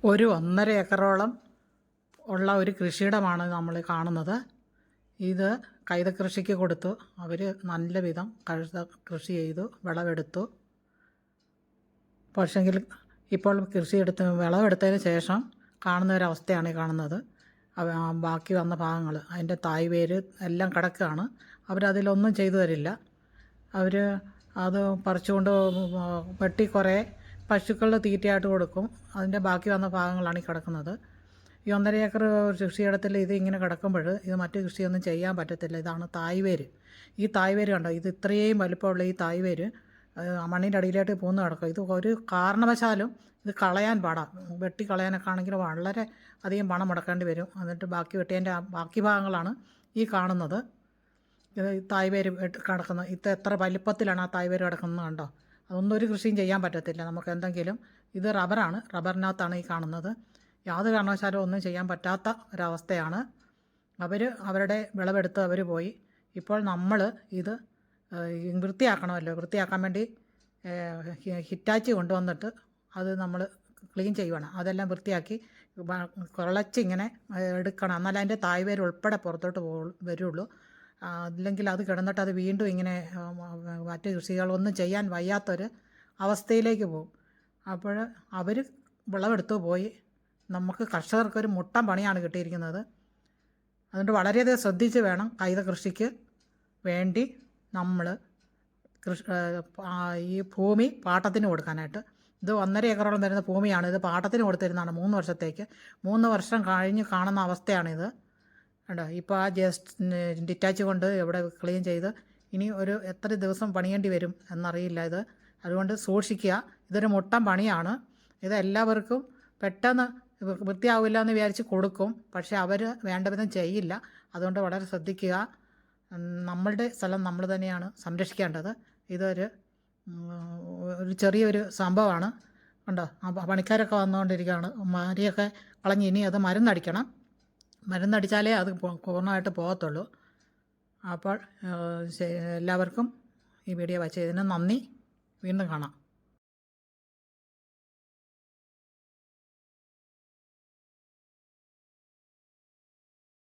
ഒരു 1.5 ഏക്കറോളം ഉള്ള ഒരു കൃഷിയിടമാണ് നമ്മൾ കാണുന്നത്. ഇത് കൈതക്കൃഷിക്ക് കൊടുത്തു. അവർ നല്ല വിധം കഴുത കൃഷി ചെയ്തു, വിളവെടുത്തു. പക്ഷെങ്കിൽ ഇപ്പോൾ വിളവെടുത്തതിന് ശേഷം കാണുന്ന ഒരവസ്ഥയാണ് ഈ കാണുന്നത്. ബാക്കി വന്ന ഭാഗങ്ങൾ, അതിൻ്റെ തായ് വേര് എല്ലാം കിടക്കുകയാണ്. അവരതിലൊന്നും ചെയ്തു തരില്ല. അവർ അത് പറിച്ചുകൊണ്ട് വെട്ടി കുറേ പശുക്കളുടെ തീറ്റയായിട്ട് കൊടുക്കും. അതിൻ്റെ ബാക്കി വന്ന ഭാഗങ്ങളാണ് ഈ കിടക്കുന്നത്. ഈ 1.5 ഏക്കർ കൃഷിയിടത്തിൽ ഇത് ഇങ്ങനെ കിടക്കുമ്പോൾ ഇത് മറ്റ് കൃഷിയൊന്നും ചെയ്യാൻ പറ്റത്തില്ല. ഇതാണ് തായ് വേര്. ഈ തായ് വേര് കണ്ടോ, ഇത് ഇത്രയും വലിപ്പമുള്ള ഈ തായ് വേര് മണ്ണിൻ്റെ അടിയിലായിട്ട് പോന്ന് കിടക്കും. ഇത് ഒരു കാരണവശാലും ഇത് കളയാൻ പാടാം. വെട്ടി കളയാനൊക്കെ ആണെങ്കിൽ വളരെ അധികം പണം മുടക്കേണ്ടി വരും. എന്നിട്ട് ബാക്കി വെട്ടിയതിൻ്റെ ബാക്കി ഭാഗങ്ങളാണ് ഈ കാണുന്നത്. ഇത് തായ് വേര് കിടക്കുന്നത്. എത്ര വലിപ്പത്തിലാണ് ആ തായ് വേര് കിടക്കുന്നത് കണ്ടോ. അതൊന്നും ഒരു കൃഷിയും ചെയ്യാൻ പറ്റത്തില്ല നമുക്ക് എന്തെങ്കിലും. ഇത് റബ്ബറാണ്, റബ്ബറിനകത്താണ് ഈ കാണുന്നത്. യാതൊരു കാരണവശാലും ഒന്നും ചെയ്യാൻ പറ്റാത്ത ഒരവസ്ഥയാണ്. അവരുടെ വിളവെടുത്ത് അവർ പോയി. ഇപ്പോൾ നമ്മൾ ഇത് വൃത്തിയാക്കണമല്ലോ. വൃത്തിയാക്കാൻ വേണ്ടി ഹിറ്റാച്ചി കൊണ്ടുവന്നിട്ട് അത് നമ്മൾ ക്ലീൻ ചെയ്യുവാണ്. അതെല്ലാം വൃത്തിയാക്കി കുളച്ചിങ്ങനെ എടുക്കണം. എന്നാലും അതിൻ്റെ തായ് വേര് ഉൾപ്പെടെ പുറത്തോട്ട് വരുള്ളൂ. അല്ലെങ്കിൽ അത് കിടന്നിട്ട് അത് വീണ്ടും ഇങ്ങനെ മറ്റ് കൃഷികളൊന്നും ചെയ്യാൻ വയ്യാത്തൊരു അവസ്ഥയിലേക്ക് പോകും. അപ്പോൾ അവർ വിളവെടുത്തു പോയി. നമുക്ക് കർഷകർക്കൊരു മുട്ടൻ പണിയാണ് കിട്ടിയിരിക്കുന്നത്. അതുകൊണ്ട് വളരെയധികം ശ്രദ്ധിച്ച് വേണം കൈത കൃഷിക്ക് വേണ്ടി നമ്മൾ ഈ ഭൂമി പാട്ടത്തിന് കൊടുക്കാനായിട്ട്. ഇത് 1.5 ഏക്കറോളം വരുന്ന ഭൂമിയാണ്. ഇത് പാട്ടത്തിന് കൊടുത്തിരുന്നതാണ് 3 വർഷത്തേക്ക്. 3 വർഷം കഴിഞ്ഞ് കാണുന്ന അവസ്ഥയാണിത് കണ്ടോ. ഇപ്പോൾ ആ ഡിറ്റാച്ച് കൊണ്ട് ഇവിടെ ക്ലീൻ ചെയ്ത് ഇനി എത്ര ദിവസം പണിയേണ്ടി വരും എന്നറിയില്ല ഇത്. അതുകൊണ്ട് സൂക്ഷിക്കുക. ഇതൊരു മുട്ടൻ പണിയാണ്. ഇത് എല്ലാവർക്കും പെട്ടെന്ന് വൃത്തിയാവില്ല എന്ന് വിചാരിച്ച് കൊടുക്കും. പക്ഷേ അവർ വേണ്ട വിധം ചെയ്യില്ല. അതുകൊണ്ട് വളരെ ശ്രദ്ധിക്കുക. നമ്മളുടെ സ്ഥലം നമ്മൾ തന്നെയാണ് സംരക്ഷിക്കേണ്ടത്. ഇതൊരു ചെറിയൊരു സംഭവമാണ് കണ്ടോ. പണിക്കാരൊക്കെ വന്നുകൊണ്ടിരിക്കുകയാണ്. മരിയൊക്കെ കളഞ്ഞ് ഇനി അത് മരുന്നടിക്കണം. മരുന്നടിച്ചാലേ അത് പൂർണ്ണമായിട്ട് പോകത്തുള്ളൂ. അപ്പോൾ എല്ലാവർക്കും ഈ വീഡിയോ വാച്ച് ചെയ്തതിന് നന്ദി. വീണ്ടും കാണാം.